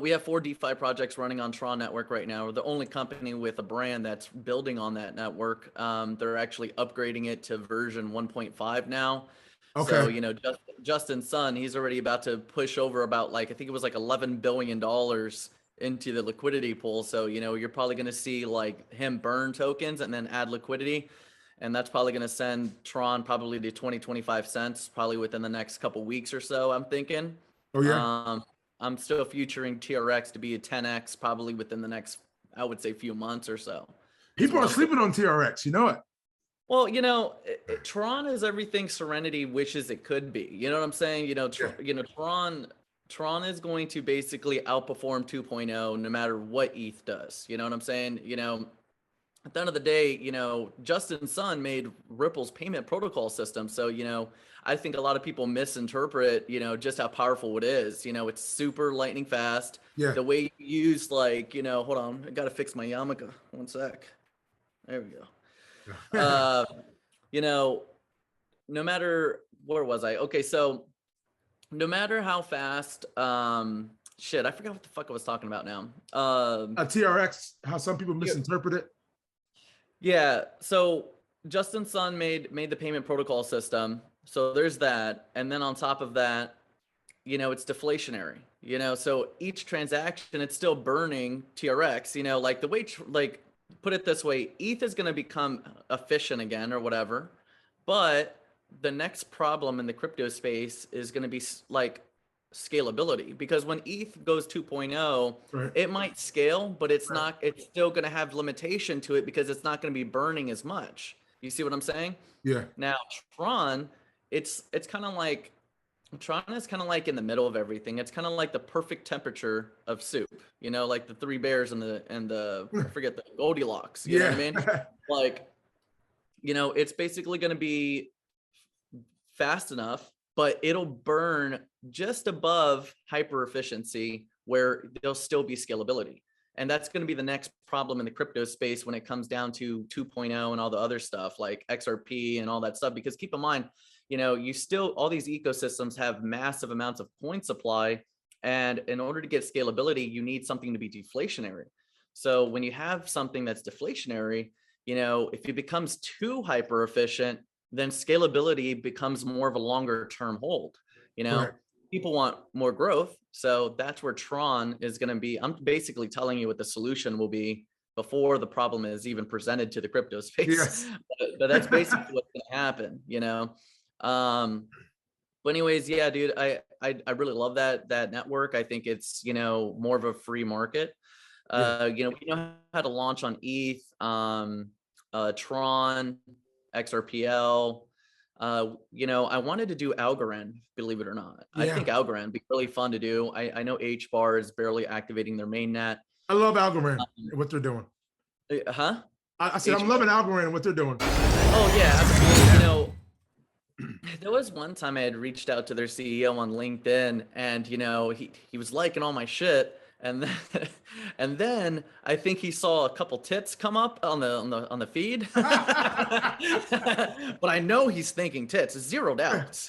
we have 4 DeFi projects running on Tron network right now. We're the only company with a brand that's building on that network. They're actually upgrading it to version 1.5 now. Okay. So, you know, Justin Sun, he's already about to push over about like, I think it was like $11 billion into the liquidity pool. So, you know, you're probably going to see like him burn tokens and then add liquidity. And that's probably going to send Tron probably to 20-25 cents, probably within the next couple weeks or so, I'm thinking. Oh, yeah. I'm still futuring TRX to be a 10x probably within the next, I would say, few months or so. People are sleeping on TRX, you know it. Well, you know, Tron is everything Serenity wishes it could be. You know what I'm saying? You know, Tron is going to basically outperform 2.0 no matter what ETH does. You know what I'm saying? You know, at the end of the day, you know, Justin Sun made Ripple's payment protocol system. So, you know, I think a lot of people misinterpret, you know, just how powerful it is. You know, it's super lightning fast. Yeah. The way you use, like, you know, hold on, I got to fix my yarmulke. One sec. There we go. You know, no matter, where was I? Okay, so no matter how fast, shit, I forgot what the fuck I was talking about now. TRX, how some people misinterpret it. Yeah, so Justin Sun made the payment protocol system. So there's that. And then on top of that, you know, it's deflationary, you know, so each transaction, it's still burning TRX, you know, like the way, like, put it this way, ETH is going to become efficient again or whatever. But the next problem in the crypto space is going to be like scalability, because when ETH goes 2.0, right, it might scale, but it's not, it's still going to have limitation to it because it's not going to be burning as much. You see what I'm saying? Yeah. Now, Tron, it's kind of like, Tron is kind of like in the middle of everything. It's kind of like the perfect temperature of soup, you know, like the three bears and the I forget, the Goldilocks, you know what I mean? Like, you know, it's basically going to be fast enough, but it'll burn just above hyper efficiency where there'll still be scalability. And that's going to be the next problem in the crypto space when it comes down to 2.0 and all the other stuff like XRP and all that stuff. Because keep in mind, you know, you still, all these ecosystems have massive amounts of coin supply. And in order to get scalability, you need something to be deflationary. So when you have something that's deflationary, you know, if it becomes too hyper efficient, then scalability becomes more of a longer term hold. You know, people want more growth. So that's where Tron is going to be. I'm basically telling you what the solution will be before the problem is even presented to the crypto space. Yes. But that's basically what's going to happen, you know? But anyways, yeah, dude, I really love that network. I think it's, you know, more of a free market. You know, we know how to launch on ETH, Tron, XRPL. You know, I wanted to do Algorand, believe it or not. I think Algorand would be really fun to do. I know HBAR is barely activating their mainnet. I love Algorand and what they're doing. I said, I'm loving Algorand and what they're doing. Oh yeah, absolutely. You know, there was one time I had reached out to their CEO on LinkedIn, and you know, he was liking all my shit, and then I think he saw a couple tits come up on the feed. But I know he's thinking tits, zero doubt.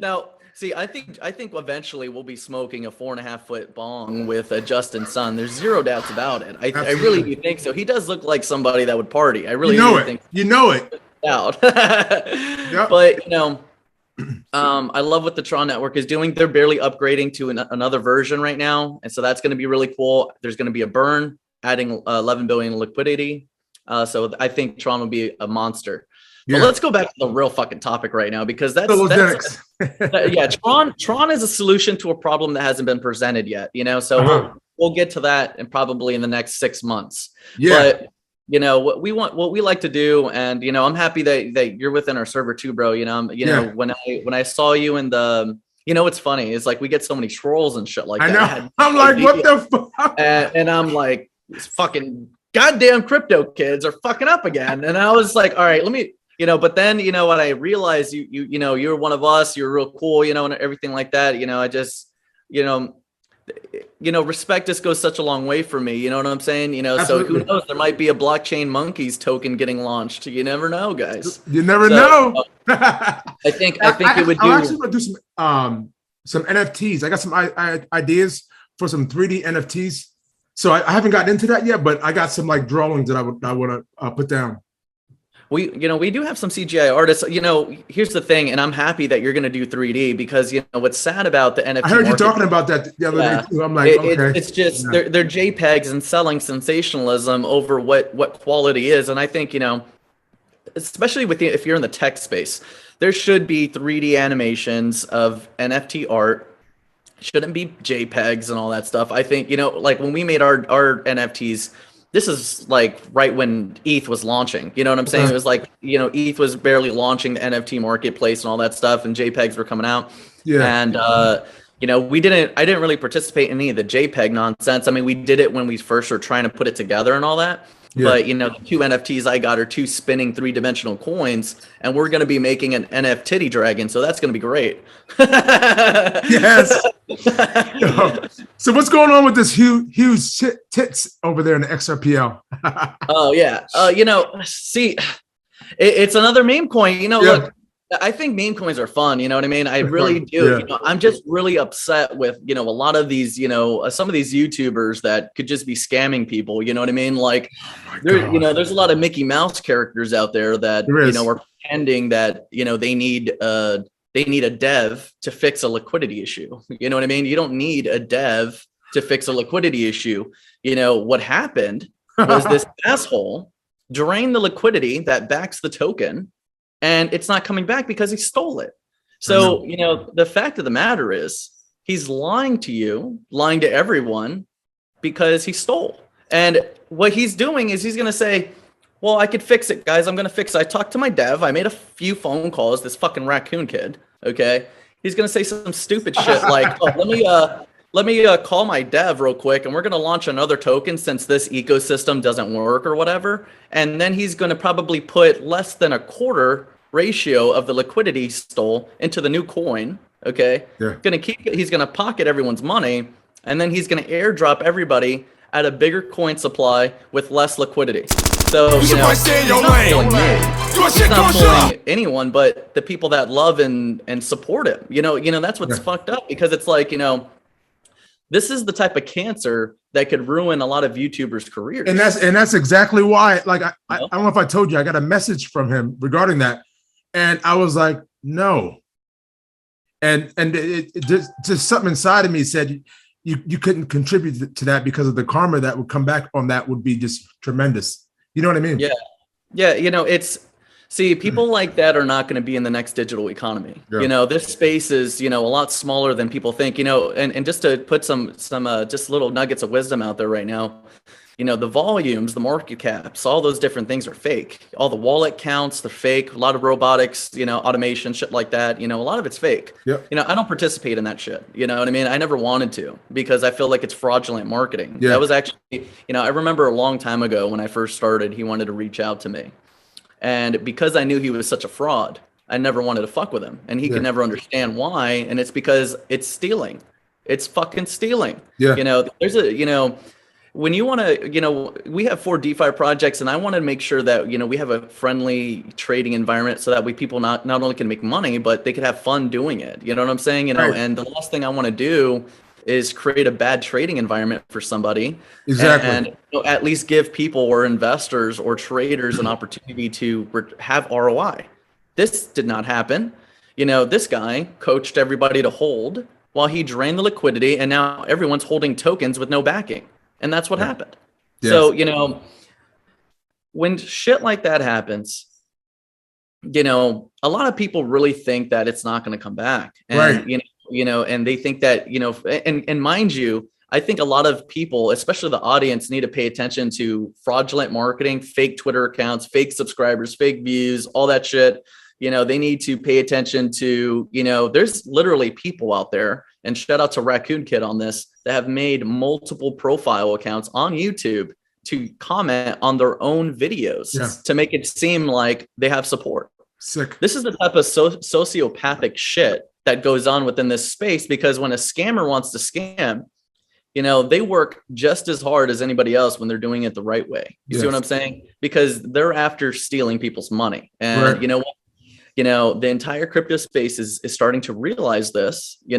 Now, see, I think eventually we'll be smoking a 4.5-foot bong with Justin Sun. There's zero doubts about it. I really do think so. He does look like somebody that would party. I really do think. You know it. Out. But you know, I love what the Tron network is doing. They're barely upgrading to another version right now, and so that's going to be really cool. There's going to be a burn, adding 11 billion liquidity. So I think Tron will be a monster. But let's go back to the real fucking topic right now, because that's Tron is a solution to a problem that hasn't been presented yet. You know, so we'll get to that and probably in the next 6 months. But you know, what we like to do, and you know, I'm happy that you're within our server too, bro. You know, know, when I saw you in the, you know, what's funny is like we get so many trolls and shit like that. I know. I'm like, what the fuck? And I'm like, these fucking goddamn crypto kids are fucking up again. And I was like, all right, let me, you know, but then, you know, when I realized you know, you're one of us, you're real cool, you know, and everything like that, you know, I just, you know, respect just goes such a long way for me. You know what I'm saying? You know, so who knows? There might be a blockchain monkeys token getting launched. You never know, guys. You never know. I think it would do. I'm actually gonna do some NFTs. I got some ideas for some 3D NFTs. So I haven't gotten into that yet, but I got some like drawings that I want to put down. We do have some CGI artists. Here's the thing, and I'm happy that you're going to do 3D because what's sad about the NFT. I heard you talking about that the other day too. I'm like, okay, it's just they're JPEGs and selling sensationalism over what quality is, and I think especially if you're in the tech space, there should be 3D animations of NFT art. Shouldn't be JPEGs and all that stuff. I think like when we made our NFTs. This is like right when ETH was launching. You know what I'm saying? It was like, ETH was barely launching the NFT marketplace and all that stuff, and JPEGs were coming out. Yeah. And, I didn't really participate in any of the JPEG nonsense. I mean, we did it when we first were trying to put it together and all that. Yeah. But, the 2 NFTs I got are 2 spinning 3-dimensional coins, and we're going to be making an NFT dragon. So that's going to be great. Yes. So what's going on with this huge tits over there in the XRPL? Oh, yeah. See, it's another meme coin. Look, I think meme coins are fun. You know what I mean? I really do. Yeah. I'm just really upset with, a lot of these, some of these YouTubers that could just be scamming people. You know what I mean? Like, there's a lot of Mickey Mouse characters out there that, are pretending that, they need a dev to fix a liquidity issue. You know what I mean? You don't need a dev to fix a liquidity issue. What happened was this asshole drained the liquidity that backs the token, and it's not coming back because he stole it. So, the fact of the matter is he's lying to you, lying to everyone because he stole. And what he's doing is he's going to say, well, I could fix it, guys. I'm going to fix it. I talked to my dev. I made a few phone calls, this fucking raccoon kid. Okay. He's going to say some stupid shit like, oh, let me call my dev real quick, and we're going to launch another token since this ecosystem doesn't work or whatever. And then he's going to probably put less than a quarter ratio of the liquidity he stole into the new coin. Okay. Yeah. He's going to pocket everyone's money, and then he's going to airdrop everybody at a bigger coin supply with less liquidity. So, he's not fooling anyone but the people that love and support him. That's what's fucked up, because it's like, this is the type of cancer that could ruin a lot of YouTubers' careers. And that's exactly why, like, I don't know if I told you, I got a message from him regarding that. And I was like, no. And it just something inside of me said, you couldn't contribute to that because of the karma that would come back on that would be just tremendous. You know what I mean? Yeah. See, people like that are not going to be in the next digital economy. Yeah. This space is, a lot smaller than people think, and just to put some just little nuggets of wisdom out there right now, the volumes, the market caps, all those different things are fake. All the wallet counts, they're fake. A lot of robotics, automation, shit like that. A lot of it's fake. Yep. I don't participate in that shit. You know what I mean? I never wanted to, because I feel like it's fraudulent marketing. Yeah. That was actually, I remember a long time ago when I first started, he wanted to reach out to me. And because I knew he was such a fraud, I never wanted to fuck with him. And he could never understand why. And it's because it's stealing. It's fucking stealing. Yeah. There's when you want to, we have 4 DeFi projects, and I want to make sure that, we have a friendly trading environment so that people not only can make money, but they can have fun doing it. You know what I'm saying? Right. And the last thing I want to do is create a bad trading environment for somebody. Exactly. And at least give people or investors or traders an opportunity to have ROI. This did not happen. This guy coached everybody to hold while he drained the liquidity, and now everyone's holding tokens with no backing. And that's what happened. Yes. So, when shit like that happens, a lot of people really think that it's not going to come back. And, right. And they think that, and mind you, I think a lot of people, especially the audience, need to pay attention to fraudulent marketing, fake Twitter accounts, fake subscribers, fake views, all that shit. They need to pay attention to, there's literally people out there, and shout out to Raccoon Kid on this, that have made multiple profile accounts on YouTube to comment on their own videos to make it seem like they have support. Sick. This is the type of sociopathic shit that goes on within this space, because when a scammer wants to scam, they work just as hard as anybody else when they're doing it the right way. You see what I'm saying? Because they're after stealing people's money. And you know what? the entire crypto space is starting to realize this. I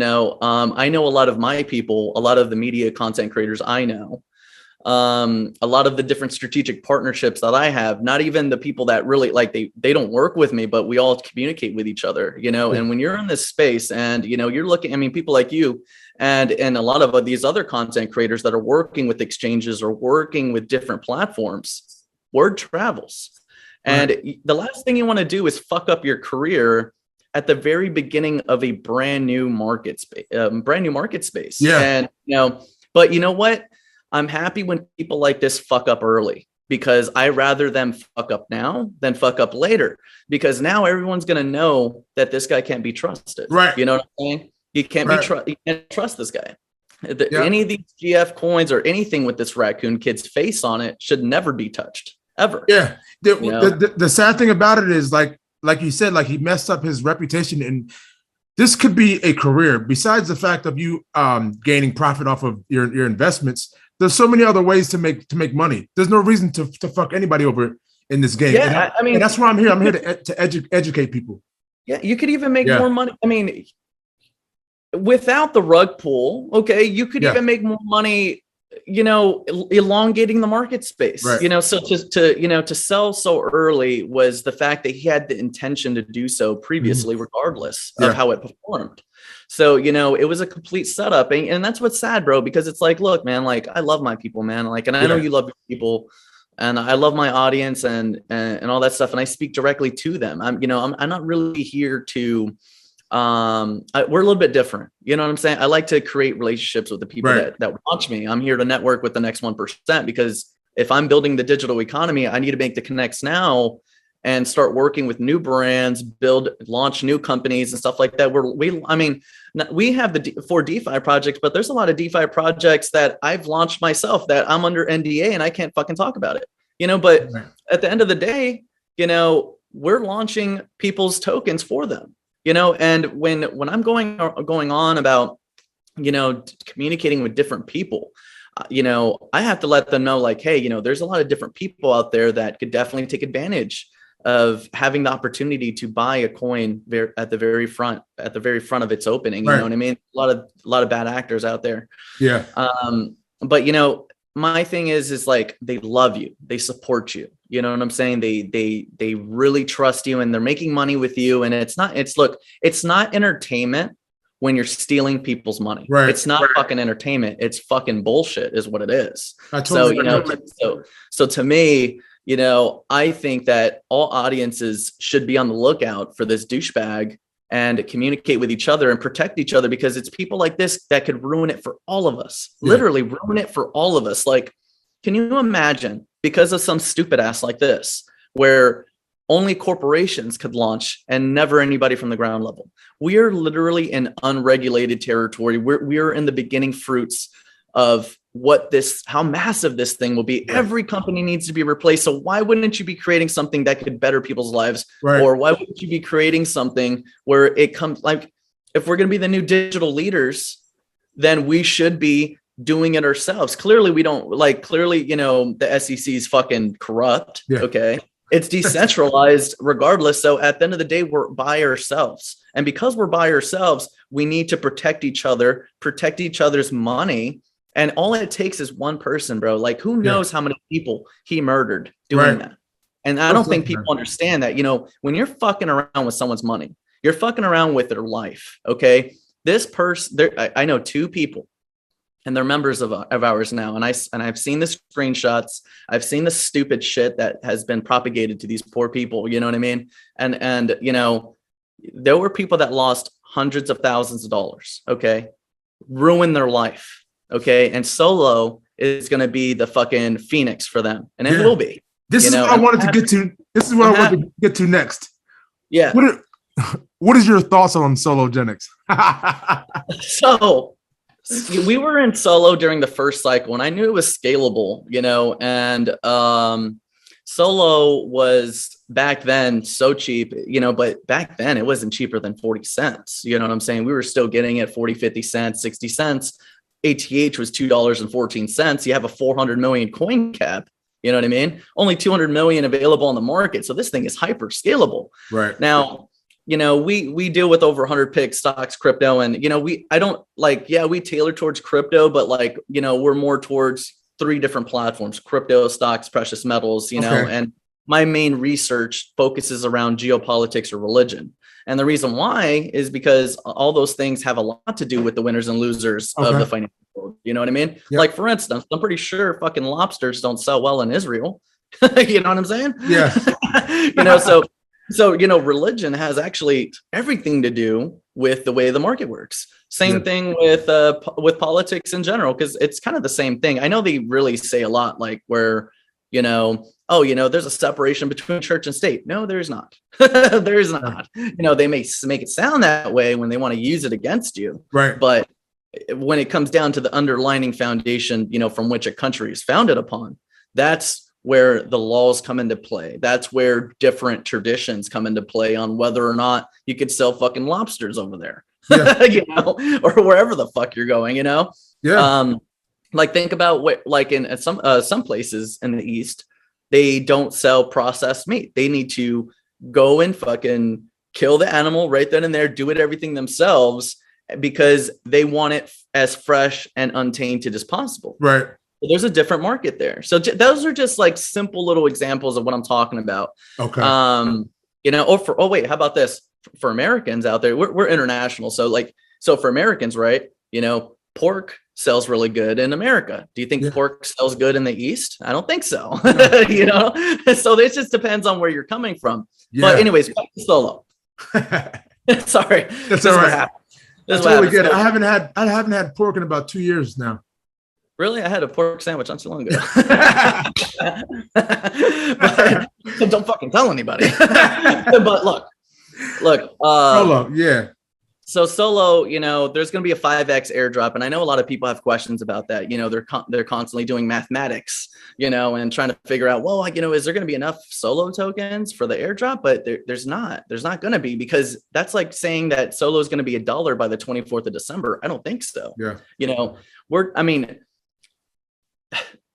know a lot of my people, a lot of the media content creators I know, a lot of the different strategic partnerships that I have, not even the people that really like they don't work with me, but we all communicate with each other, and when you're in this space and, you're looking, I mean, people like you and a lot of these other content creators that are working with exchanges or working with different platforms, word travels. And the last thing you want to do is fuck up your career at the very beginning of a brand new market space, Yeah. And, but you know what? I'm happy when people like this fuck up early, because I rather them fuck up now than fuck up later, because now everyone's going to know that this guy can't be trusted. Right. You know what I'm saying? You can't you can't trust this guy. Any of these GF coins or anything with this raccoon kid's face on it should never be touched, ever. Yeah. The sad thing about it is, like you said, like he messed up his reputation, and this could be a career. Besides the fact of you gaining profit off of your investments, there's so many other ways to make money. There's no reason to fuck anybody over in this game. Yeah, I mean, and that's why I'm here. I'm here to educate people. Yeah, you could even make more money. I mean, without the rug pull, okay, you could even make more money, elongating the market space. Right. So to sell so early was the fact that he had the intention to do so previously, regardless of how it performed. So, it was a complete setup. And that's what's sad, bro, because it's like, look, man, like I love my people, man. Like, and I know you love your people, and I love my audience and all that stuff. And I speak directly to them. I'm not really here to, we're a little bit different. You know what I'm saying? I like to create relationships with the people that watch me. I'm here to network with the next 1%, because if I'm building the digital economy, I need to make the connects now and start working with new brands, launch new companies and stuff like that. We have the 4 DeFi projects, but there's a lot of DeFi projects that I've launched myself that I'm under NDA and I can't fucking talk about it, but at the end of the day, we're launching people's tokens for them. And when I'm going on about, communicating with different people, I have to let them know, like, hey, there's a lot of different people out there that could definitely take advantage of having the opportunity to buy a coin at the very front of its opening. You know what I mean? A lot of bad actors out there. Yeah. But my thing is like, they love you, they support you. You know what I'm saying? They really trust you, and they're making money with you. And it's not entertainment when you're stealing people's money. Right. It's not fucking entertainment. It's fucking bullshit is what it is. So to me, I think that all audiences should be on the lookout for this douchebag and communicate with each other and protect each other, because it's people like this that could ruin it for all of us. Literally ruin it for all of us. Like, can you imagine, because of some stupid ass like this, where only corporations could launch and never anybody from the ground level? We are literally in unregulated territory. We're in the beginning fruits of how massive this thing will be. Every company needs to be replaced. So why wouldn't you be creating something that could better people's lives? Or why wouldn't you be creating something where it comes, like, if we're going to be the new digital leaders, then we should be doing it ourselves. Clearly we don't, like, the SEC is fucking corrupt. Okay. It's decentralized regardless. So at the end of the day, we're by ourselves. And because we're by ourselves, we need to protect each other, protect each other's money. And all it takes is one person, bro. Like, who knows how many people he murdered doing that? And I don't think people understand that, when you're fucking around with someone's money, you're fucking around with their life. Okay. This person, I know 2 people, and they're members of ours now. And I've seen the screenshots. I've seen the stupid shit that has been propagated to these poor people. You know what I mean? And there were people that lost hundreds of thousands of dollars. Okay. Ruin their life. Okay. And Solo is going to be the fucking Phoenix for them. And it will be. This is what I wanted to get to. This is what I wanted to get to next. Yeah. What is your thoughts on Sologenics? So we were in Solo during the first cycle, and I knew it was scalable, and Solo was back then so cheap, but back then it wasn't cheaper than 40 cents. You know what I'm saying? We were still getting it 40, 50 cents, 60 cents. ATH was $2.14. You have a 400 million coin cap. You know what I mean? Only 200 million available on the market. So this thing is hyper scalable. Right. Now, we deal with over 100 pick stocks, crypto, and I don't we tailor towards crypto, but we're more towards 3 different platforms: crypto, stocks, precious metals, and my main research focuses around geopolitics or religion. And the reason why is because all those things have a lot to do with the winners and losers of the financial world. You know what I mean? Yep. Like, for instance, I'm pretty sure fucking lobsters don't sell well in Israel. You know what I'm saying? Yeah. So religion has actually everything to do with the way the market works. Same thing with politics in general, because it's kind of the same thing. I know they really say a lot like where, there's a separation between church and state. No, there's not. There is not. They may make it sound that way when they want to use it against you. Right. But when it comes down to the underlying foundation, from which a country is founded upon, that's where the laws come into play. That's where different traditions come into play on whether or not you could sell fucking lobsters over there, or wherever the fuck you're going, Yeah. Think about what, in some places in the East, they don't sell processed meat. They need to go and fucking kill the animal right then and there, do everything themselves, because they want it as fresh and untainted as possible. Right. There's a different market there. So those are just like simple little examples of what I'm talking about. Okay. How about this? For Americans out there, we're international. So for Americans, right? Pork sells really good in America. Do you think pork sells good in the East? I don't think so. No. So this just depends on where you're coming from. Yeah. But anyways, back to Solo. Sorry. That's all right. That's really good. I haven't had pork in about 2 years now. Really? I had a pork sandwich not too long ago. So don't fucking tell anybody. But look. Solo, yeah. So Solo, there's going to be a 5x airdrop, and I know a lot of people have questions about that. They're constantly doing mathematics, and trying to figure out, well, is there going to be enough Solo tokens for the airdrop? But there's not going to be, because that's like saying that Solo is going to be $1 by the 24th of December. I don't think so. Yeah.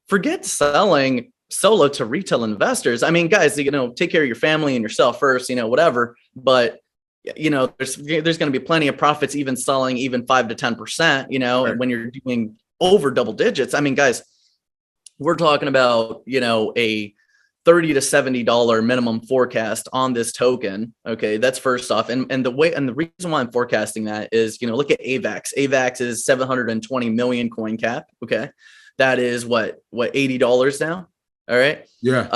Forget selling Solo to retail investors. I mean, guys, take care of your family and yourself first, whatever. But there's going to be plenty of profits, even selling even 5 to 10%, right, when you're doing over double digits. I mean, guys, we're talking about, a $30 to $70 minimum forecast on this token. Okay. That's first off. And the reason why I'm forecasting that is, look at AVAX. AVAX is 720 million coin cap. Okay. That is what $80 now. All right. Yeah.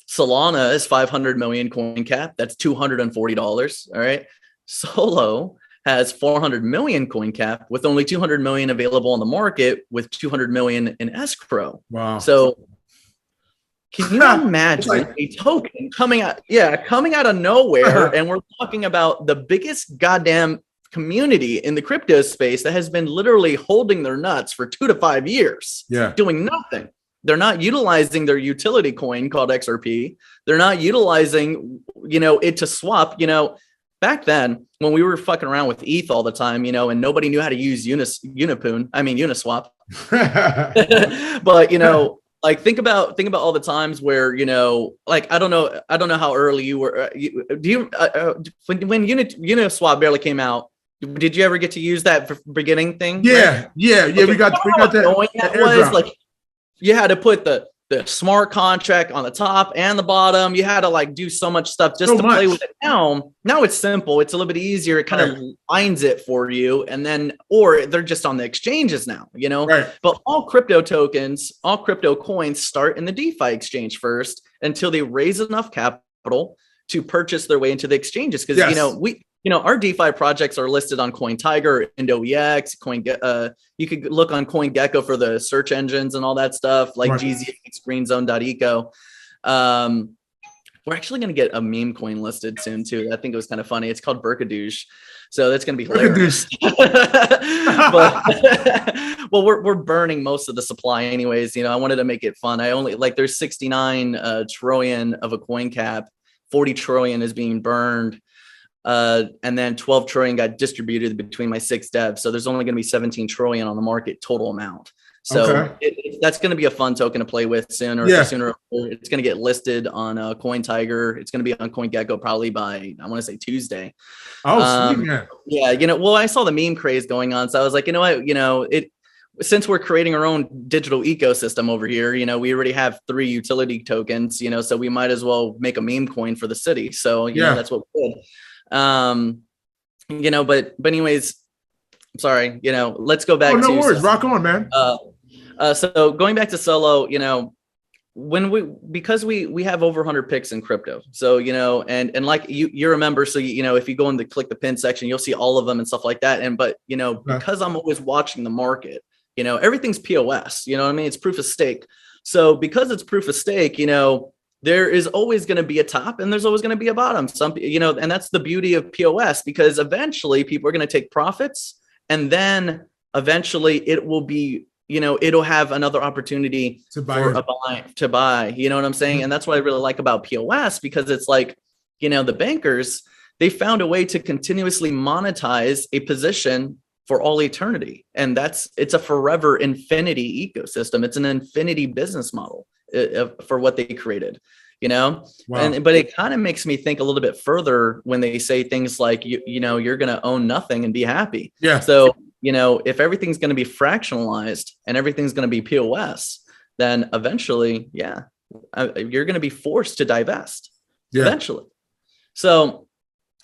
Solana is 500 million coin cap. That's $240. All right. Solo has 400 million coin cap with only 200 million available on the market, with 200 million in escrow. Wow. So can you imagine a token coming out of nowhere? And we're talking about the biggest goddamn community in the crypto space that has been literally holding their nuts for 2 to 5 years, doing nothing. They're not utilizing their utility coin called XRP. They're not utilizing, it to swap. Back then when we were fucking around with ETH all the time, and nobody knew how to use Uniswap. But think about all the times where, I don't know how early you were. When Uniswap barely came out, did you ever get to use that beginning thing? Yeah. We got that. You had to put the smart contract on the top and the bottom. You had to do so much stuff just to play with it. Now it's simple. It's a little bit easier. It kind of lines it for you. And then, or they're just on the exchanges now, Right. But all crypto tokens, all crypto coins start in the DeFi exchange first until they raise enough capital to purchase their way into the exchanges. Because, our DeFi projects are listed on CoinTiger, IndoEX, you could look on CoinGecko for the search engines and all that stuff, like GZX, GreenZone.eco. We're actually going to get a meme coin listed soon too. I think it was kind of funny. It's called Burkadoosh. So that's going to be hilarious. Well, we're burning most of the supply anyways. I wanted to make it fun. There's 69 trillion of a coin cap. 40 trillion is being burned. And then 12 trillion got distributed between my 6 devs. So there's only going to be 17 trillion on the market total amount. So Okay. that's going to be a fun token to play with sooner or later. It's going to get listed on Coin Tiger. It's going to be on CoinGecko probably by, I want to say Tuesday. Oh, sweet, man. Yeah, well, I saw the meme craze going on, so I was like, you know what, since we're creating our own digital ecosystem over here, we already have 3 utility tokens, so we might as well make a meme coin for the city. So that's what we did. But anyways, I'm sorry, let's go back. Oh, no worries. Rock on, man. So going back to Solo, because we have over 100 picks in crypto. So, and like you remember, so, if you go in the click the pin section, you'll see all of them and stuff like that. But, because I'm always watching the market, everything's POS, you know what I mean? It's proof of stake. So because it's proof of stake, there is always going to be a top and there's always going to be a bottom. And that's the beauty of POS, because eventually people are going to take profits, and then eventually it will be, it'll have another opportunity to buy, you know what I'm saying? And that's what I really like about POS, because it's like, the bankers, they found a way to continuously monetize a position for all eternity. And it's a forever infinity ecosystem. It's an infinity business model for what they created, Wow. But it kind of makes me think a little bit further when they say things like, you're going to own nothing and be happy. Yeah. So, if everything's going to be fractionalized and everything's going to be POS, then eventually, you're going to be forced to divest eventually. So,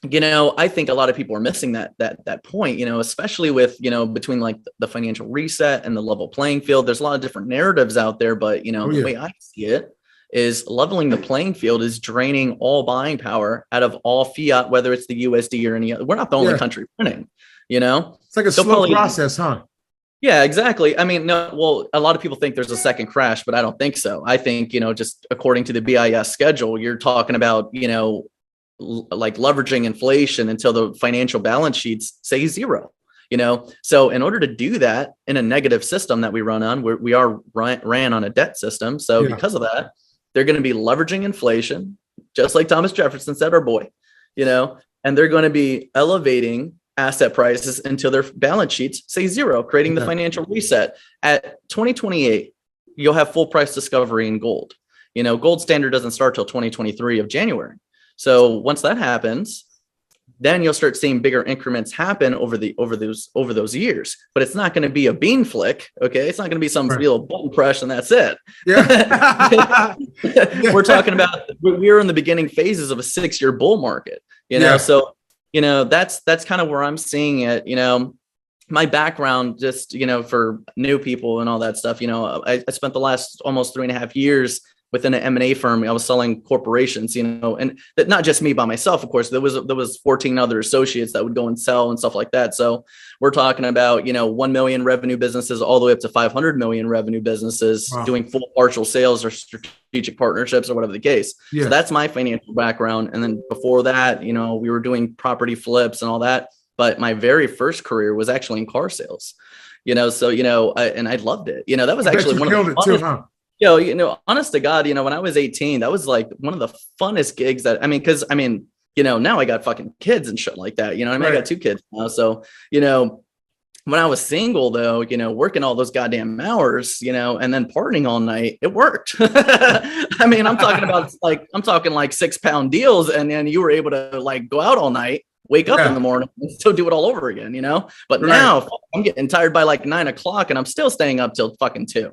I think a lot of people are missing that point, especially with, between like the financial reset and the level playing field. There's a lot of different narratives out there, but, the way I see it is leveling the playing field is draining all buying power out of all fiat, whether it's the USD or any other. We're not the only country printing, It's like a slow process, huh? Yeah, exactly. I mean, no, well, a lot of people think there's a second crash, but I don't think so. I think, just according to the BIS schedule, you're talking about, like leveraging inflation until the financial balance sheets say zero, So in order to do that in a negative system that we run on, we are ran on a debt system. So because of that, they're going to be leveraging inflation, just like Thomas Jefferson said, our boy, and they're going to be elevating asset prices until their balance sheets say zero, creating the financial reset. At 2028, you'll have full price discovery in gold. Gold standard doesn't start till 2023 of January. So once that happens, then you'll start seeing bigger increments happen over those years. But it's not going to be a bean flick, okay? It's not going to be some real button press and that's it. Yeah. We're talking about we're in the beginning phases of a 6-year bull market, So that's kind of where I'm seeing it. My background, just for new people and all that stuff. I spent the last almost 3.5 years within an M&A firm. I was selling corporations, and that not just me by myself, of course. There was 14 other associates that would go and sell and stuff like that. So we're talking about 1 million revenue businesses all the way up to 500 million revenue businesses doing full partial sales or strategic partnerships or whatever the case. So that's my financial background. And then before that, we were doing property flips and all that. But my very first career was actually in car sales. So and I loved it. That was actually one of the funnest. Honest to God, when I was 18, that was like one of the funnest gigs now I got fucking kids and shit like that. I got 2 kids now. So, when I was single though, working all those goddamn hours, and then partying all night, it worked. I'm talking like 6-pound deals. And then you were able to like go out all night, wake up in the morning and still do it all over again, but now I'm getting tired by like 9 o'clock and I'm still staying up till fucking 2.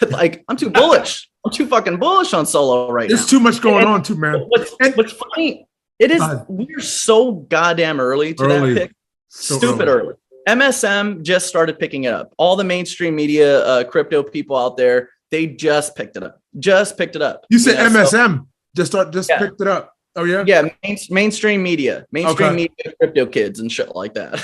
Like I'm too bullish. I'm too fucking bullish on Solo right now. There's too much going on too, man. What's funny, we're so goddamn early to that pick. So stupid early. MSM just started picking it up. All the mainstream media, crypto people out there, they just picked it up. You said MSM just picked it up. Oh yeah. Yeah, mainstream media, media, crypto kids and shit like that.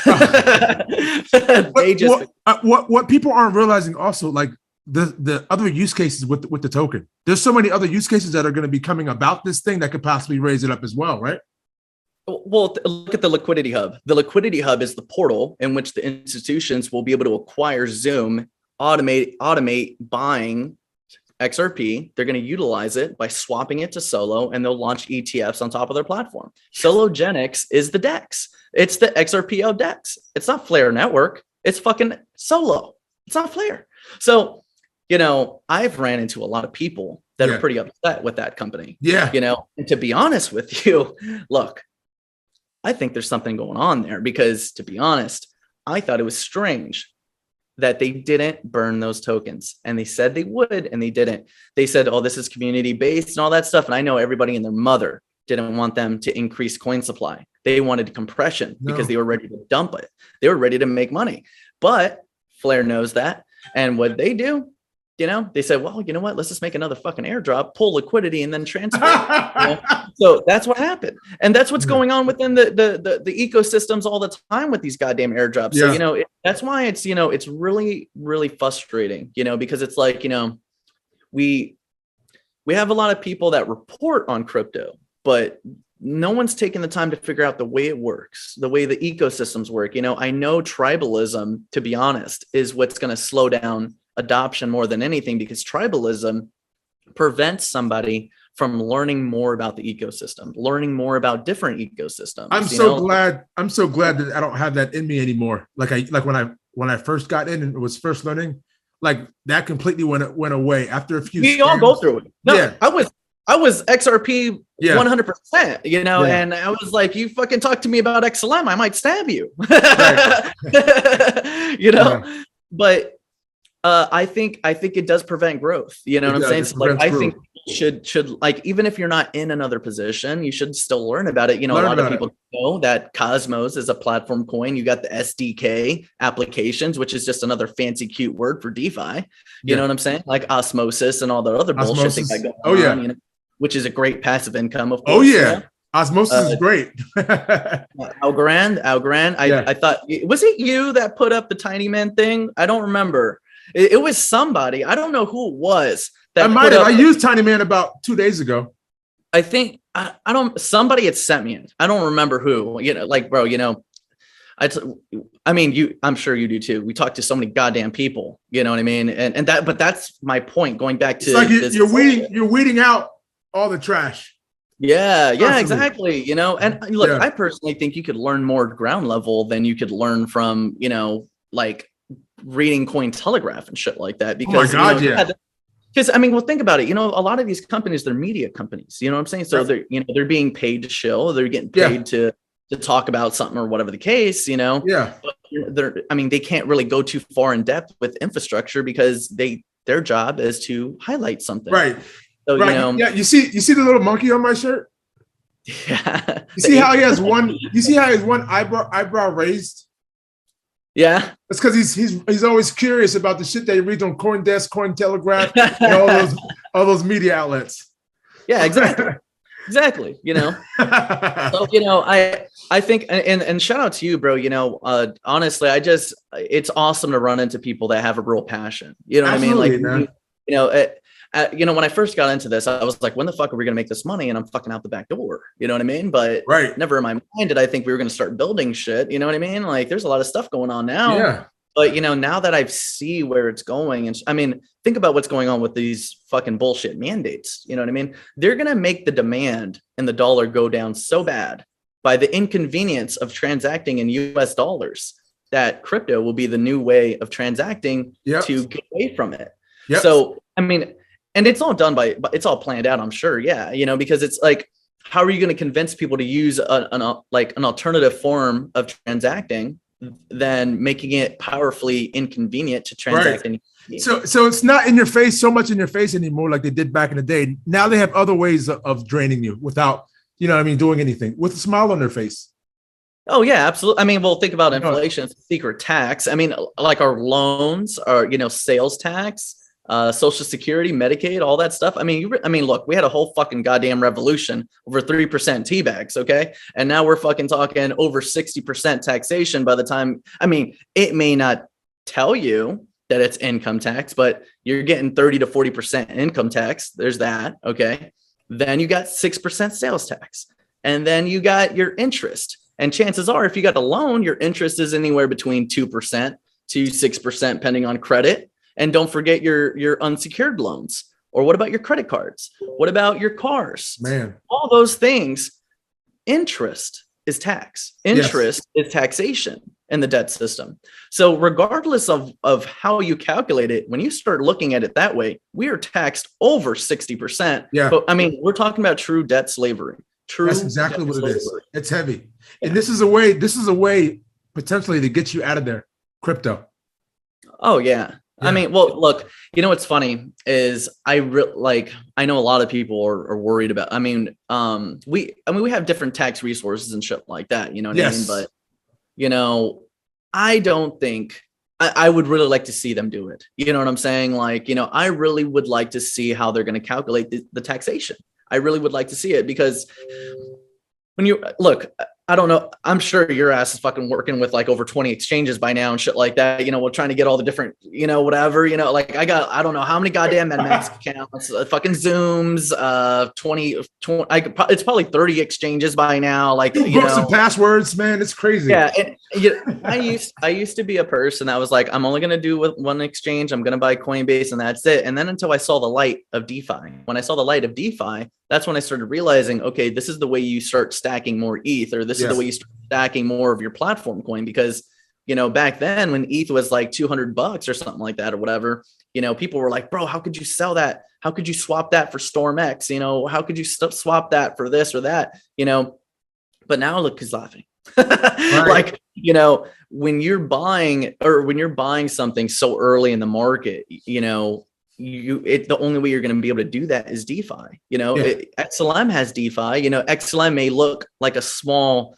What people aren't realizing also, like the other use cases with the token. There's so many other use cases that are going to be coming about this thing that could possibly raise it up as well, right? Well, look at the Liquidity Hub. The Liquidity Hub is the portal in which the institutions will be able to acquire Zoom, automate buying XRP. They're going to utilize it by swapping it to Solo, and they'll launch ETFs on top of their platform. Sologenics is the DEX. It's the XRPO DEX. It's not Flare Network. It's fucking Solo. It's not Flare. So, I've ran into a lot of people that are pretty upset with that company. Yeah. And to be honest with you, look, I think there's something going on there because, to be honest, I thought it was strange that they didn't burn those tokens, and they said they would, and they didn't. They said, oh, this is community based and all that stuff. And I know everybody and their mother didn't want them to increase coin supply. They wanted compression because they were ready to dump it. They were ready to make money, but Flare knows that. And what they do, they said, well, you know what? Let's just make another fucking airdrop, pull liquidity, and then transfer. So that's what happened. And that's what's going on within the ecosystems all the time with these goddamn airdrops. So, that's why it's, it's really, really frustrating, because it's like, we have a lot of people that report on crypto, but no one's taking the time to figure out the way it works, the way the ecosystems work. I know tribalism, to be honest, is what's going to slow down adoption more than anything, because tribalism prevents somebody from learning more about the ecosystem, learning more about different ecosystems. I'm so glad that I don't have that in me anymore. Like when I first got in and was first learning, like that completely went away after a few. We all go through it. No, I was XRP 100%, and I was like, you fucking talk to me about XLM, I might stab you. But I think it does prevent growth. You know what I'm saying? So, like, I think should like, even if you're not in another position, you should still learn about it. A lot of people know that Cosmos is a platform coin. You got the SDK applications, which is just another fancy, cute word for DeFi. You know what I'm saying? Like Osmosis and all the other bullshit things that go on, which is a great passive income, of course. Osmosis is great. Algorand. I thought, was it you that put up the Tiny Man thing? I don't remember. It was somebody. I don't know who it was. I used Tiny Man about 2 days ago. I think somebody had sent me it. I don't remember who. Bro, I'm sure you do too. We talk to so many goddamn people. You know what I mean? But that's my point. Going back to, it's like you're weeding out all the trash. Yeah, exactly. And look, I personally think you could learn more ground level than you could learn from, like reading Cointelegraph and shit like that. Because, because think about it. A lot of these companies, they're media companies. You know what I'm saying? So they're being paid to shill. They're getting paid to talk about something or whatever the case. But they can't really go too far in depth with infrastructure because their job is to highlight something. Right. So, you see the little monkey on my shirt? Yeah. You see how he has one eyebrow raised? Yeah. It's because he's always curious about the shit that he reads on CoinDesk, Cointelegraph, and all those media outlets. Yeah, exactly. Exactly. So, I think, and shout out to you, bro. Honestly, it's awesome to run into people that have a real passion. You know what Absolutely, I mean? Like, when I first got into this, I was like, when the fuck are we going to make this money? And I'm fucking out the back door. You know what I mean? But never in my mind did I think we were going to start building shit. You know what I mean? Like, there's a lot of stuff going on now. Yeah. But, now that I see where it's going, and think about what's going on with these fucking bullshit mandates. You know what I mean? They're going to make the demand and the dollar go down so bad by the inconvenience of transacting in US dollars that crypto will be the new way of transacting to get away from it. Yep. So, and it's all done it's all planned out, I'm sure. Yeah. Because it's like, how are you going to convince people to use an alternative form of transacting than making it powerfully inconvenient to transact? Right. So it's not so much in your face anymore like they did back in the day. Now they have other ways of draining you without, doing anything, with a smile on their face. Oh yeah, absolutely. Well, think about inflation, secret tax. Like our loans, our sales tax, Social Security, Medicaid, all that stuff. Look, we had a whole fucking goddamn revolution over 3% T-bags, okay? And now we're fucking talking over 60% taxation by the time, it may not tell you that it's income tax, but you're getting 30 to 40% income tax. There's that, okay? Then you got 6% sales tax. And then you got your interest. And chances are, if you got a loan, your interest is anywhere between 2% to 6%, depending on credit. And don't forget your unsecured loans. Or what about your credit cards? What about your cars? Man, all those things. Interest is tax. Interest is taxation. in the debt system. So regardless of how you calculate it, when you start looking at it that way, we are taxed over 60%. Yeah. But I mean, we're talking about true debt slavery. That's exactly what it is. It's heavy. Yeah. And this is a way potentially to get you out of there. Crypto. Oh yeah. I mean, well, look, you know, what's funny is I know a lot of people are worried about, we have different tax resources and shit like that, you know what I mean? But, you know, I don't think I would really like to see them do it. You know what I'm saying? Like, you know, I really would like to see how they're going to calculate the taxation. I really would like to see it, because when you look, I don't know, I'm sure your ass is fucking working with like over 20 exchanges by now and shit like that. You know, we're trying to get all the different, you know, whatever, you know, like I don't know how many goddamn MetaMask accounts, fucking Zooms, 20, it's probably 30 exchanges by now. Like, you know, some passwords, man, it's crazy. Yeah. And, you know, I used to be a person that was like, I'm only going to do with one exchange. I'm going to buy Coinbase and that's it. And then until I saw the light of DeFi, when I saw the light of DeFi, that's when I started realizing, okay, this is the way you start stacking more ETH, or this is the way you start stacking more of your platform coin. Because, you know, back then when ETH was like $200 or something like that or whatever, you know, people were like, bro, how could you sell that? How could you swap that for StormX? You know, how could you swap that for this or that? You know, but now look who's laughing. Right. Like, you know, when you're buying something so early in the market, you know, the only way you're going to be able to do that is DeFi. You know, XLM has DeFi. You know, XLM may look like a small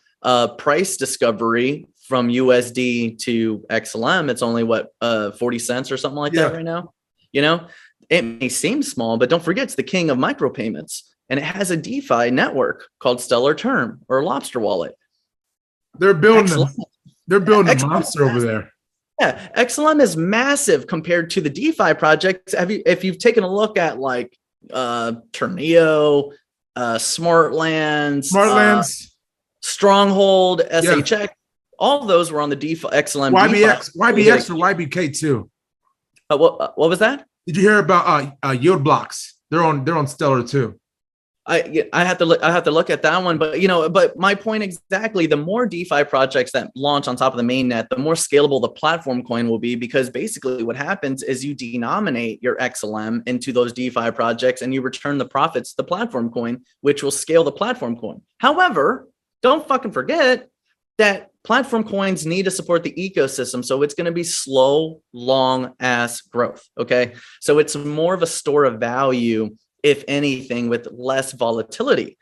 price discovery from USD to XLM. It's only 40 cents or something like that right now. You know, it may seem small, but don't forget it's the king of micropayments, and it has a DeFi network called Stellar Term or Lobster Wallet. They're building a monster over there. Yeah, XLM is massive compared to the DeFi projects. If you've taken a look at like Turneo, Smartlands, Stronghold, SHX, all of those were on the DeFi XLM. YBX or YBK too. What was that? Did you hear about yield blocks? They're on Stellar too. I have to look at that one, but you know, but my point exactly, the more DeFi projects that launch on top of the mainnet, the more scalable the platform coin will be, because basically what happens is you denominate your XLM into those DeFi projects and you return the profits to the platform coin, which will scale the platform coin. However, don't fucking forget that platform coins need to support the ecosystem. So it's going to be slow, long ass growth. Okay. So it's more of a store of value, if anything, with less volatility.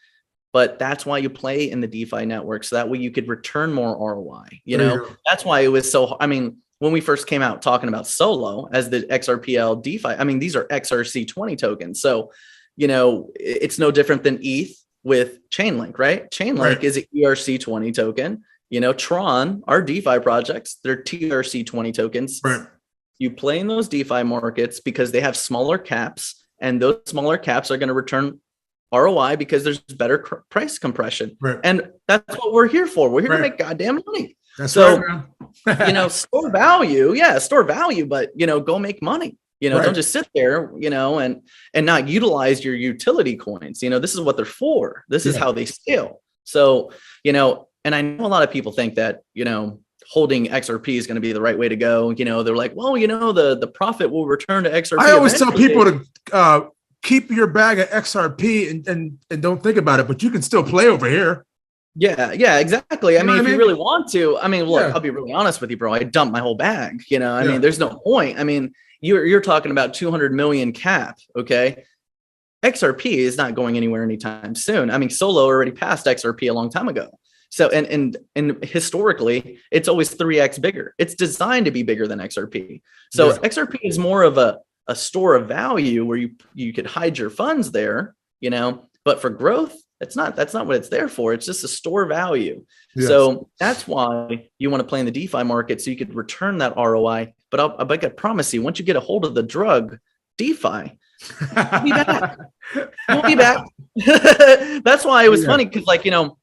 But that's why you play in the DeFi network, so that way you could return more ROI. You know, that's why it was so, I mean, when we first came out talking about Solo as the XRPL DeFi, I mean, these are XRC20 tokens. So, you know, it's no different than ETH with Chainlink, right? Chainlink is an ERC20 token. You know, Tron, our DeFi projects, they're TRC20 tokens. Right. You play in those DeFi markets because they have smaller caps, and those smaller caps are going to return ROI because there's better price compression. Right. And that's what we're here for. We're here to make goddamn money. That's so, you know, store value. Yeah, store value, but, you know, go make money. You know, don't just sit there, you know, and not utilize your utility coins. You know, this is what they're for. This is how they scale. So, you know, and I know a lot of people think that, you know, holding XRP is going to be the right way to go. You know, they're like, well, you know, the profit will return to XRP. I always tell people to keep your bag of XRP and don't think about it, but you can still play over here. Yeah, exactly. I mean, if you really want to, I mean, look, I'll be really honest with you, bro. I dumped my whole bag. You know, I mean, there's no point. I mean, you're talking about 200 million cap. Okay. XRP is not going anywhere anytime soon. I mean, Solo already passed XRP a long time ago. So, and historically, it's always 3x bigger. It's designed to be bigger than XRP. So XRP is more of a store of value where you could hide your funds there, you know, but for growth, that's not what it's there for. It's just a store value. Yes. So that's why you want to play in the DeFi market, so you could return that ROI. But I can promise you, once you get a hold of the drug DeFi, we'll be back. We'll be back. That's why it was funny, because, like, you know,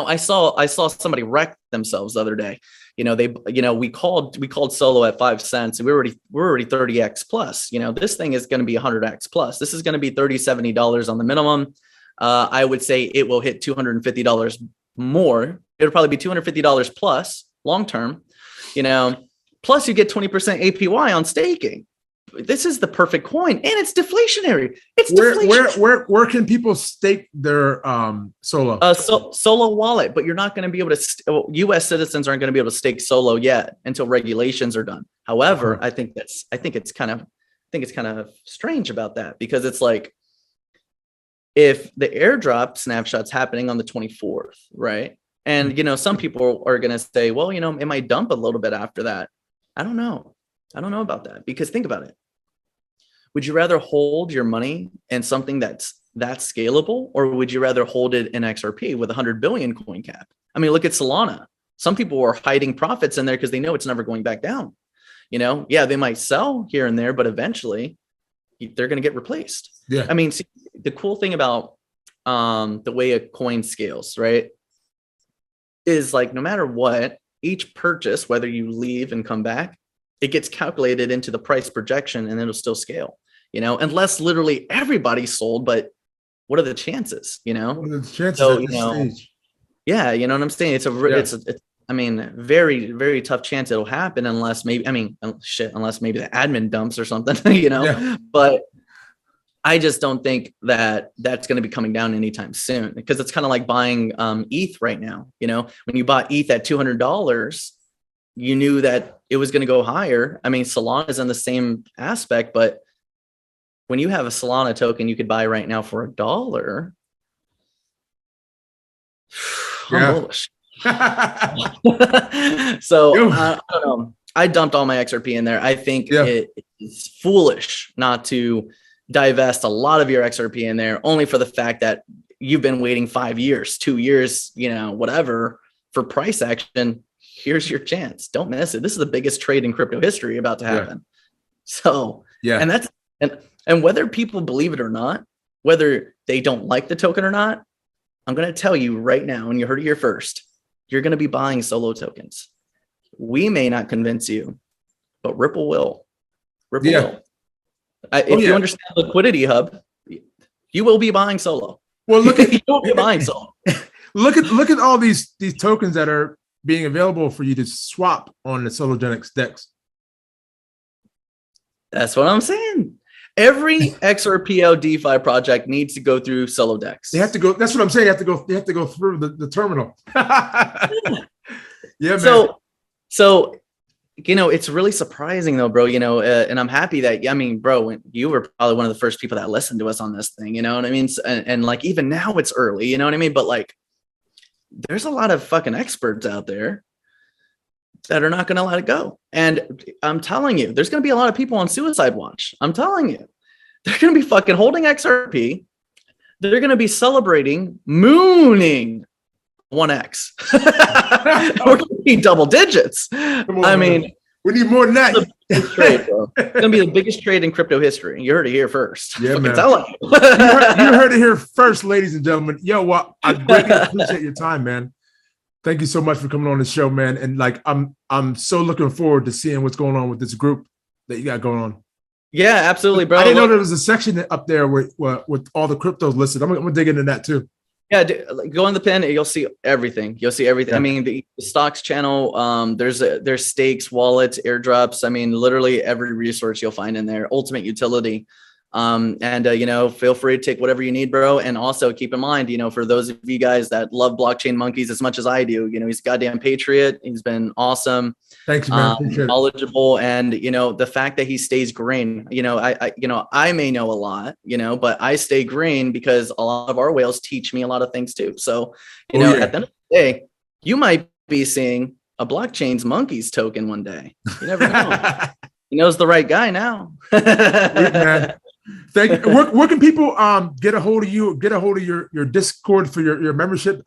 I saw somebody wreck themselves the other day. You know, we called Solo at 5 cents, and we're already 30x plus. You know, this thing is going to be 100x plus. This is going to be $30-$70 on the minimum. I would say it will hit $250 more. It'll probably be $250 plus long term, plus you get 20% APY on staking. This is the perfect coin, and it's deflationary. It's deflationary. Where can people stake their Solo? Solo wallet, but you're not going to be able to. U.S. citizens aren't going to be able to stake Solo yet until regulations are done. However, I think it's kind of strange about that, because it's like, if the airdrop snapshot's happening on the 24th, right? And some people are going to say, well, it might dump a little bit after that. I don't know about that, because think about it. Would you rather hold your money in something that's scalable, or would you rather hold it in XRP with 100 billion coin cap? I mean, look at Solana. Some people are hiding profits in there because they know it's never going back down. Yeah, they might sell here and there, but eventually they're going to get replaced. Yeah. I mean, see, the cool thing about the way a coin scales, right, is like, no matter what, each purchase, whether you leave and come back, it gets calculated into the price projection, and it'll still scale, unless literally everybody sold. But what are the chances, What are the chances so, at this stage? Yeah, you know what I'm saying? It's very, very tough chance it'll happen, unless maybe the admin dumps or something, Yeah. But I just don't think that that's going to be coming down anytime soon, because it's kind of like buying ETH right now. When you bought ETH at $200, you knew that it was going to go higher. I mean, Solana is in the same aspect, but when you have a Solana token you could buy right now for $1, I'm bullish. So I don't know. I dumped all my XRP in there. I think it is foolish not to divest a lot of your XRP in there, only for the fact that you've been waiting 5 years, 2 years, whatever, for price action. Here's your chance. Don't miss it. This is the biggest trade in crypto history about to happen. So, and whether people believe it or not, whether they don't like the token or not, I'm going to tell you right now, and you heard it here first, you're going to be buying Solo tokens. We may not convince you, but Ripple will. Ripple will. If you understand Liquidity Hub, you will be buying Solo. Well, look at you will be buying Solo. Look at all these tokens that are being available for you to swap on the Sologenics DEX. That's what I'm saying. Every XRPL DeFi project needs to go through Solodex. They have to go. That's what I'm saying. They have to go through the terminal. Yeah, man. So it's really surprising though, bro. And I'm happy that bro, you were probably one of the first people that listened to us on this thing. You know what I mean? And like, even now it's early. You know what I mean? But like, there's a lot of fucking experts out there that are not going to let it go. And I'm telling you, there's going to be a lot of people on suicide watch. I'm telling you, they're going to be fucking holding XRP. They're going to be celebrating mooning 1x. We're going to be double digits. I mean, we need more than that. Trade, bro. It's going to be the biggest trade in crypto history. You heard it here first. Yeah, man. Telling you. You heard it here first, ladies and gentlemen. Yo, well, I greatly appreciate your time, man. Thank you so much for coming on the show, man. And like, I'm so looking forward to seeing what's going on with this group that you got going on. Yeah, absolutely, bro. I didn't know there was a section up there with all the cryptos listed. I'm gonna dig into that too. Yeah, go on the pin. You'll see everything. Yeah. I mean, the stocks channel. There's stakes, wallets, airdrops. I mean, literally every resource you'll find in there. Ultimate utility. Feel free to take whatever you need, bro. And also keep in mind, for those of you guys that love blockchain monkeys as much as I do, he's a goddamn patriot. He's been awesome. Thanks, man. Knowledgeable. And, the fact that he stays green, I may know a lot, but I stay green because a lot of our whales teach me a lot of things too. So, at the end of the day, you might be seeing a blockchain's monkeys token one day. You never know. He knows the right guy now. Thank you. Where can people get a hold of you? Get a hold of your Discord for your membership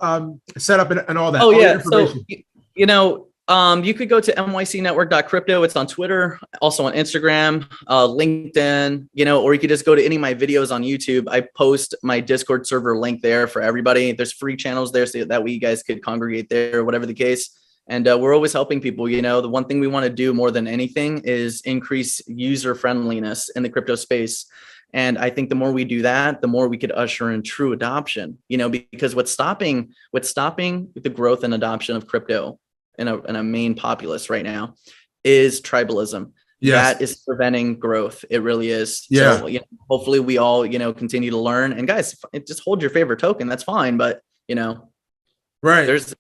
setup and all that. Oh yeah. So you could go to mycnetwork.crypto. It's on Twitter, also on Instagram, LinkedIn. Or you could just go to any of my videos on YouTube. I post my Discord server link there for everybody. There's free channels there, so that way you guys could congregate there, whatever the case. And we're always helping people. The one thing we want to do more than anything is increase user friendliness in the crypto space. And I think the more we do that, the more we could usher in true adoption, because what's stopping the growth and adoption of crypto in a main populace right now is tribalism. Yes. That is preventing growth. It really is. Yeah. So, hopefully we all, continue to learn. And guys, just hold your favorite token. That's fine. But, right.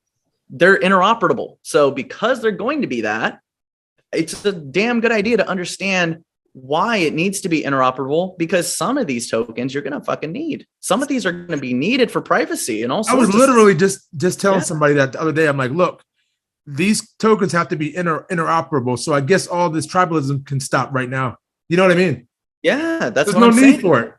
They're interoperable. So because they're going to be that, it's a damn good idea to understand why it needs to be interoperable, because some of these tokens you're going to fucking need. Some of these are going to be needed for privacy and also. I was literally just telling somebody that the other day. I'm like, look, these tokens have to be interoperable. So I guess all this tribalism can stop right now. You know what I mean? Yeah, that's there's what no I'm need saying. for it.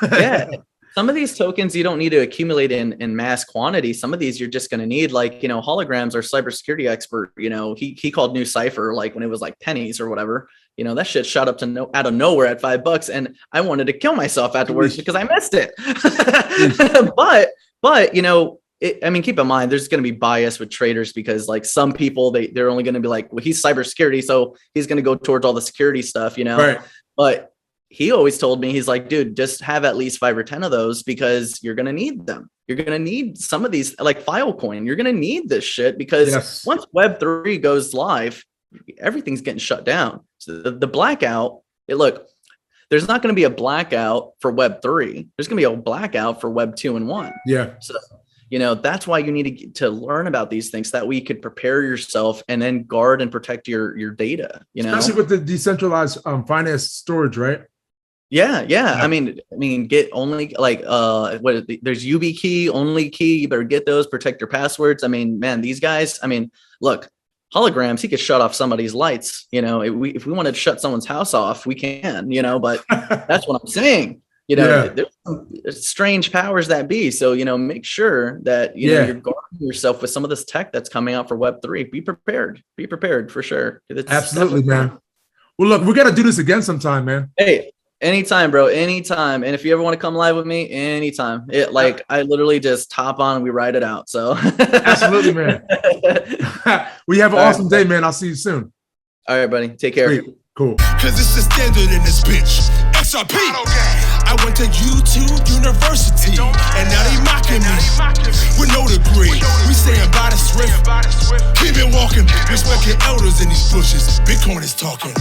Yeah. Some of these tokens you don't need to accumulate in mass quantity. Some of these you're just going to need, like, Holograms, our cybersecurity expert, he called New Cipher like when it was like pennies or whatever. That shit shot up to out of nowhere at $5, and I wanted to kill myself afterwards because I missed it. but keep in mind, there's going to be bias with traders because, like, some people they're only going to be like, well, he's cybersecurity, so he's going to go towards all the security stuff, Right. But he always told me, he's like, dude, just have at least 5 or 10 of those because you're going to need them. You're going to need some of these, like Filecoin. You're going to need this shit because once Web3 goes live, everything's getting shut down. So the blackout, there's not going to be a blackout for Web3. There's going to be a blackout for Web 2 and 1. Yeah. So, that's why you need to learn about these things, that way you could prepare yourself and then guard and protect your data, Especially with the decentralized finance storage, right? Yeah. I mean, get only there's YubiKey, only key. You better get those, protect your passwords. I mean, man, these guys, look, holograms, he could shut off somebody's lights. If we wanted to shut someone's house off, we can, but that's what I'm saying. There's some strange powers that be. So, make sure that, you're guarding yourself with some of this tech that's coming out for Web3. Be prepared for sure. Absolutely, man. Well, look, we got to do this again sometime, man. Hey, anytime, bro, anytime. And if you ever want to come live with me, anytime. I literally just hop on and we ride it out. So absolutely, man. We have an awesome day, man. I'll see you soon. All right, buddy. Take care. Great. Cool. Cause it's the standard in this bitch. XRP. I went to YouTube University, and now they mocking me with no degree. We saying by the swift, keep it walking. Respect your elders in these bushes. Bitcoin is talking.